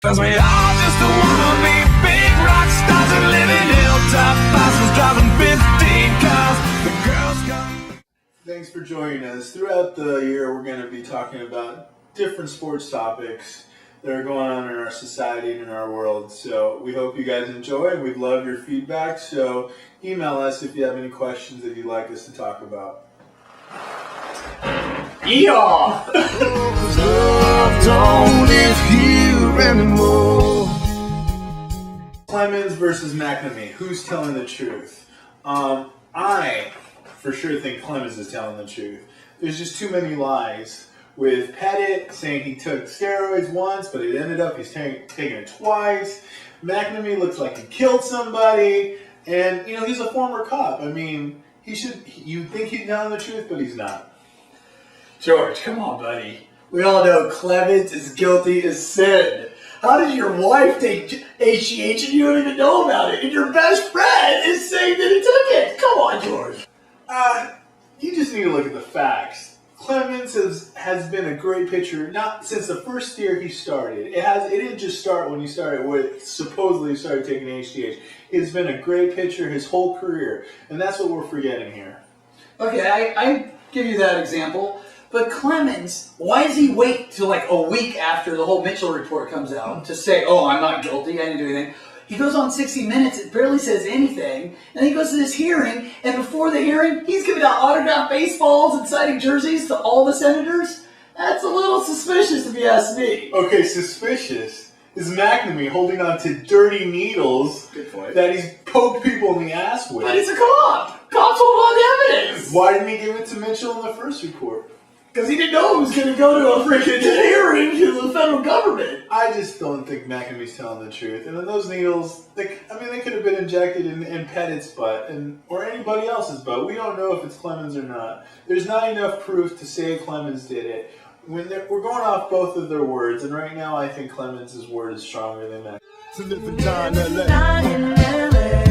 Cause we all just wanna be big rock stars and live in hilltop houses driving 15 cars. The girls come. Thanks for joining us. Throughout the year, we're going to be talking about different sports topics that are going on in our society and in our world. So we hope you guys enjoy, and we'd love your feedback. So email us if you have any questions that you'd like us to talk about. Yeehaw! Love don't live here anymore. Clemens versus McNamee. Who's telling the truth? I for sure think Clemens is telling the truth. There's just too many lies. With Pettit saying he took steroids once, but it ended up he's taking it twice. McNamee looks like he killed somebody, and he's a former cop. I mean, you'd think he's telling the truth, but he's not. George, come on, buddy. We all know Clemens is guilty as sin. How did your wife take HGH and you don't even know about it? And your best friend is saying that he took it. Come on, George. You just need to look at the facts. Clemens has been a great pitcher, not since the first year he started. It didn't just start when he started, where supposedly he started taking HGH. He's been a great pitcher his whole career, and that's what we're forgetting here. Okay, I give you that example. But Clemens, why does he wait till like a week after the whole Mitchell report comes out to say, oh, I'm not guilty, I didn't do anything? He goes on 60 Minutes, it barely says anything, and then he goes to this hearing, and before the hearing, he's giving out autographed baseballs and signing jerseys to all the senators? That's a little suspicious if you ask me. Okay, suspicious is McNamee holding on to dirty needles that he's poked people in the ass with. But he's a cop. Cops hold on to evidence. Why didn't he give it to Mitchell in the first report? Because he didn't know he was going to go to a freaking hearing to the federal government. I just don't think McNamee's telling the truth. And then those needles, they could have been injected in Pettit's butt or anybody else's butt. We don't know if it's Clemens or not. There's not enough proof to say Clemens did it. We're going off both of their words, and right now I think Clemens' word is stronger than that. To live and die in LA.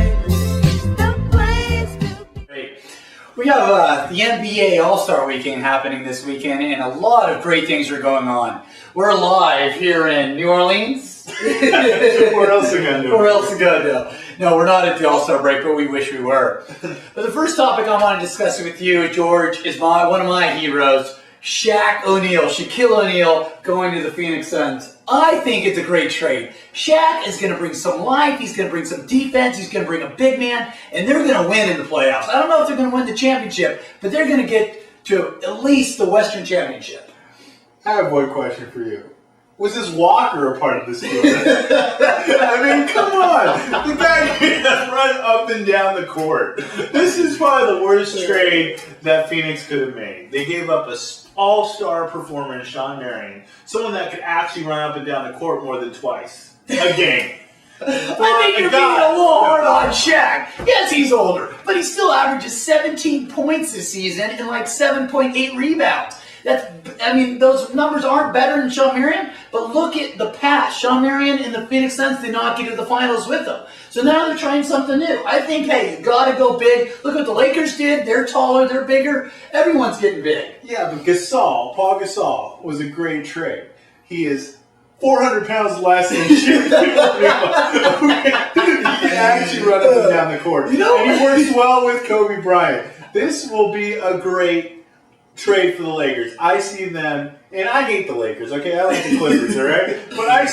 We have the NBA All-Star Weekend happening this weekend, and a lot of great things are going on. We're live here in New Orleans. Where else are going to? Where else are going to? No, we're not at the All-Star break, but we wish we were. But the first topic I want to discuss with you, George, is one of my heroes, Shaquille O'Neal, going to the Phoenix Suns. I think it's a great trade. Shaq is going to bring some life, he's going to bring some defense, he's going to bring a big man, and they're going to win in the playoffs. I don't know if they're going to win the championship, but they're going to get to at least the Western Championship. I have one question for you. Was this Walker a part of this deal? I mean, come on. The guy can run up and down the court. This is probably the worst trade that Phoenix could have made. They gave up an all-star performer in Shawn Marion, someone that could actually run up and down the court more than twice a game. I think you're being a little hard on Shaq. Yes, he's older, but he still averages 17 points this season and like 7.8 rebounds. Those numbers aren't better than Shawn Marion, but look at the past. Shawn Marion and the Phoenix Suns did not get to the finals with them. So now they're trying something new. I think, hey, you got to go big. Look what the Lakers did. They're taller, they're bigger. Everyone's getting big. Yeah, but Paul Gasol, was a great trade. He is 400 pounds less than you. He can actually run up and down the court. And he works well with Kobe Bryant. This will be a great trade for the Lakers. I see them, and I hate the Lakers, okay? I like the Clippers, all right? But I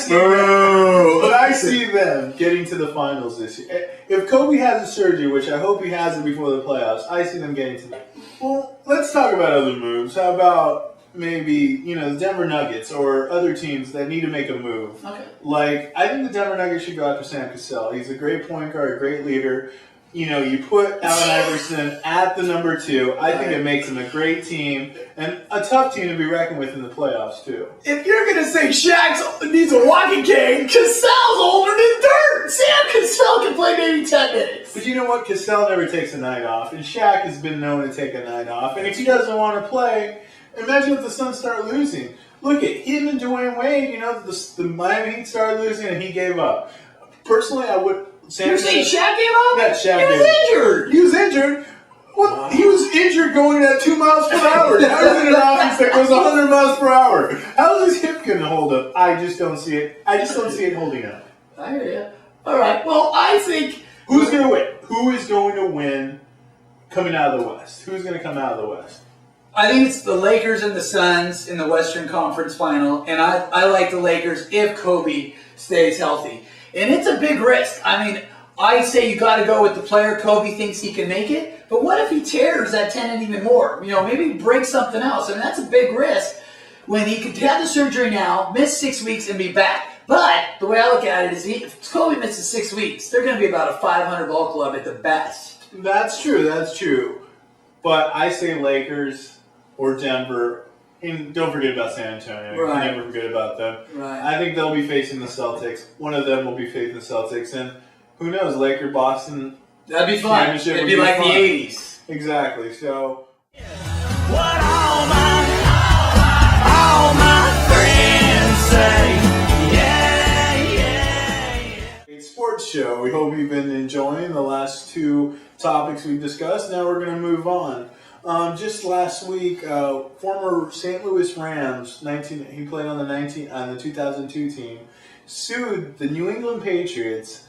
see them getting to the finals this year. If Kobe has a surgery, which I hope he has it before the playoffs, I see them getting to that. Well, let's talk about other moves. How about maybe, the Denver Nuggets or other teams that need to make a move? Okay. Like, I think the Denver Nuggets should go after Sam Cassell. He's a great point guard, a great leader. You put Allen Iverson at the number 2. I think it makes him a great team and a tough team to be reckoned with in the playoffs, too. If you're going to say Shaq needs a walking cane, Cassell's older than dirt. Sam Cassell can play maybe 10 minutes. But you know what? Cassell never takes a night off, and Shaq has been known to take a night off. And if he doesn't want to play, imagine if the Suns start losing. Look at him and Dwayne Wade. The Miami Heat started losing, and he gave up. Personally, I would... You're saying Shaq gave up? Yeah, Shaq He was injured. He was injured. What? He was injured going at 2 miles per hour. Now he's in an offense that goes 100 miles per hour. How is his hip going to hold up? I just don't see it. I just don't see it holding up. I hear you. All right. Well, I think Who's going to win? Who is going to win coming out of the West? Who's going to come out of the West? I think it's the Lakers and the Suns in the Western Conference Final, and I like the Lakers if Kobe stays healthy. And it's a big risk. I mean, I say you got to go with the player Kobe thinks he can make it, but what if he tears that tendon even more? You know, maybe break something else. I mean, that's a big risk when he could have the surgery now, miss 6 weeks, and be back. But the way I look at it is if Kobe misses 6 weeks, they're going to be about a 500 ball club at the best. That's true. That's true. But I say Lakers or Denver. And don't forget about San Antonio. Right. Never forget about them. Right. I think they'll be facing the Celtics. One of them will be facing the Celtics. And who knows, Laker, Boston. That'd be fun. Championship It'd would be like fun. the 80s. Exactly. So. What all my friends say. Yeah, yeah. A sports show. We hope you've been enjoying the last two topics we discussed. Now we're going to move on. Just last week, former St. Louis Rams, he played on the 2002 team, sued the New England Patriots,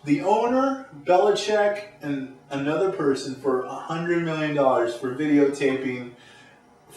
the owner, Belichick, and another person for $100 million for videotaping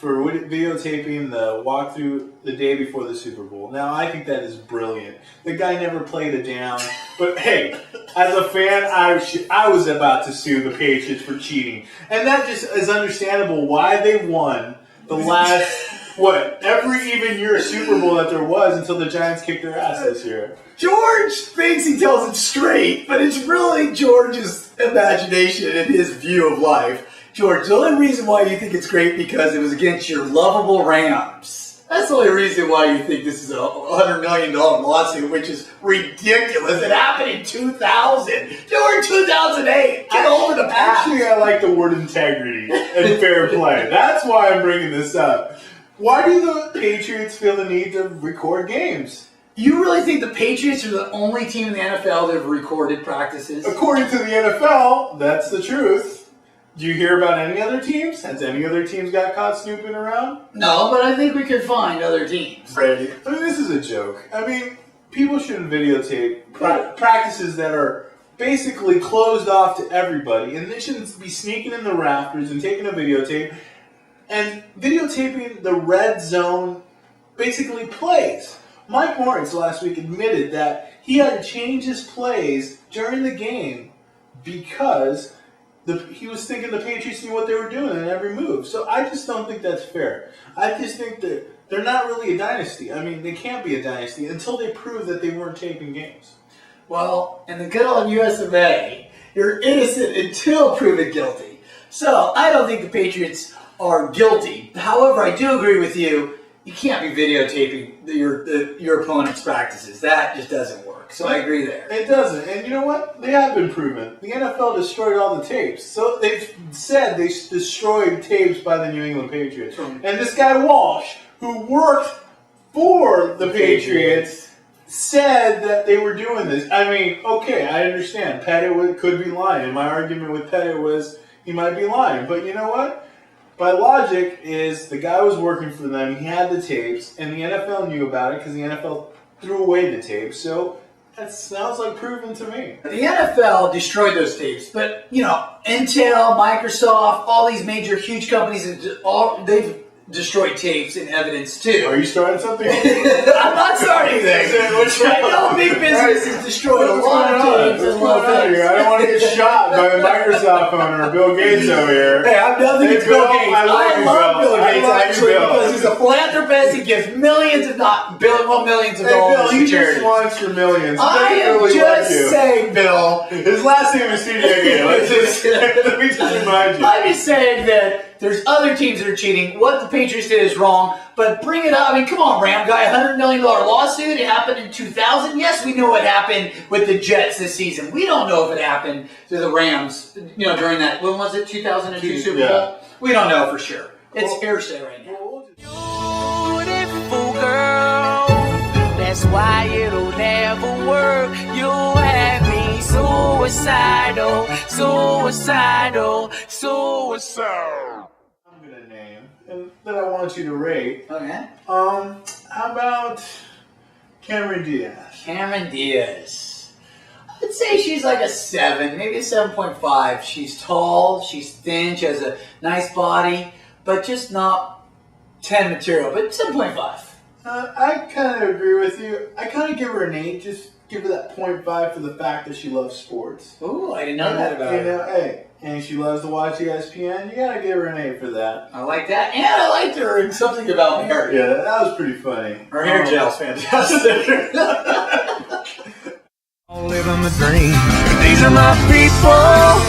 the walkthrough the day before the Super Bowl. Now, I think that is brilliant. The guy never played a down. But, hey, as a fan, I was about to sue the Patriots for cheating. And that just is understandable why they won the last, every even year Super Bowl that there was until the Giants kicked their ass this year. George thinks he tells it straight, but it's really George's imagination and his view of life. George, the only reason why you think it's great because it was against your lovable Rams. That's the only reason why you think this is a $100 million lawsuit, which is ridiculous. It happened in 2000. You're in 2008. Get over the past. Actually, I like the word integrity and fair play. That's why I'm bringing this up. Why do the Patriots feel the need to record games? You really think the Patriots are the only team in the NFL that have recorded practices? According to the NFL, that's the truth. Do you hear about any other teams? Has any other teams got caught snooping around? No, but I think we could find other teams. Brady. I mean, this is a joke. I mean, people shouldn't videotape practices that are basically closed off to everybody, and they shouldn't be sneaking in the rafters and taking a videotape and videotaping the red zone basically plays. Mike Moritz last week admitted that he had to change his plays during the game because he was thinking the Patriots knew what they were doing in every move. So I just don't think that's fair. I just think that they're not really a dynasty. I mean, they can't be a dynasty until they prove that they weren't taping games. Well, in the good old US of A, you're innocent until proven guilty. So I don't think the Patriots are guilty. However, I do agree with you. You can't be videotaping your opponent's practices. That just doesn't work. So I agree there. It doesn't. And you know what? They have been proven. The NFL destroyed all the tapes. So they've said they destroyed tapes by the New England Patriots. And this guy Walsh, who worked for the Patriots, said that they were doing this. I mean, okay, I understand. Pettit could be lying. My argument with Pettit was he might be lying. But you know what? My logic is the guy was working for them, he had the tapes, and the NFL knew about it because the NFL threw away the tapes. So that sounds like proven to me. The NFL destroyed those tapes, but Intel, Microsoft, all these major huge companies, they've destroyed tapes and evidence too. Are you starting something? I'm not starting anything. I know big business has destroyed a lot of tapes and a lot of things. I don't want to get shot by the Microsoft owner, Bill Gates over here. Hey, I'm nothing against Bill Gates. I love Bill Gates actually because he's a philanthropist. He gives millions, if not millions of dollars Bill, to he charity. just wants your millions. I am just saying, Bill. His last name is CJ. Let me just remind you. I'm just saying that there's other teams that are cheating. What the Patriots did is wrong, but bring it up. I mean, come on, Ram guy, $100 million lawsuit. It happened in 2000. Yes, we know what happened with the Jets this season. We don't know if it happened to the Rams, during that, when was it, 2002 Super Bowl? Yeah. We don't know for sure. It's hearsay right now. Beautiful girl, that's why it'll never work. You have me suicidal. suicidal, suicidal, suicidal. I'm gonna name and that I want you to rate. Okay. How about Cameron Diaz? Cameron Diaz. I'd say she's like a 7, maybe a 7.5. She's tall, she's thin, she has a nice body, but just not 10 material, but 7.5. I kind of agree with you. I kind of give her an 8, just give her that 0.5 for the fact that she loves sports. Ooh, I didn't know that about her. Hey, and she loves to watch ESPN. You gotta give her an 8 for that. I like that, and I liked her in something about Mary. Yeah, that was pretty funny. Her hair gel's fantastic. Living the dream. These are my people.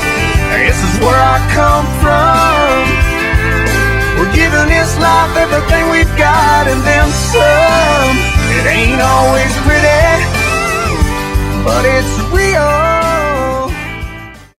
This is where I come from.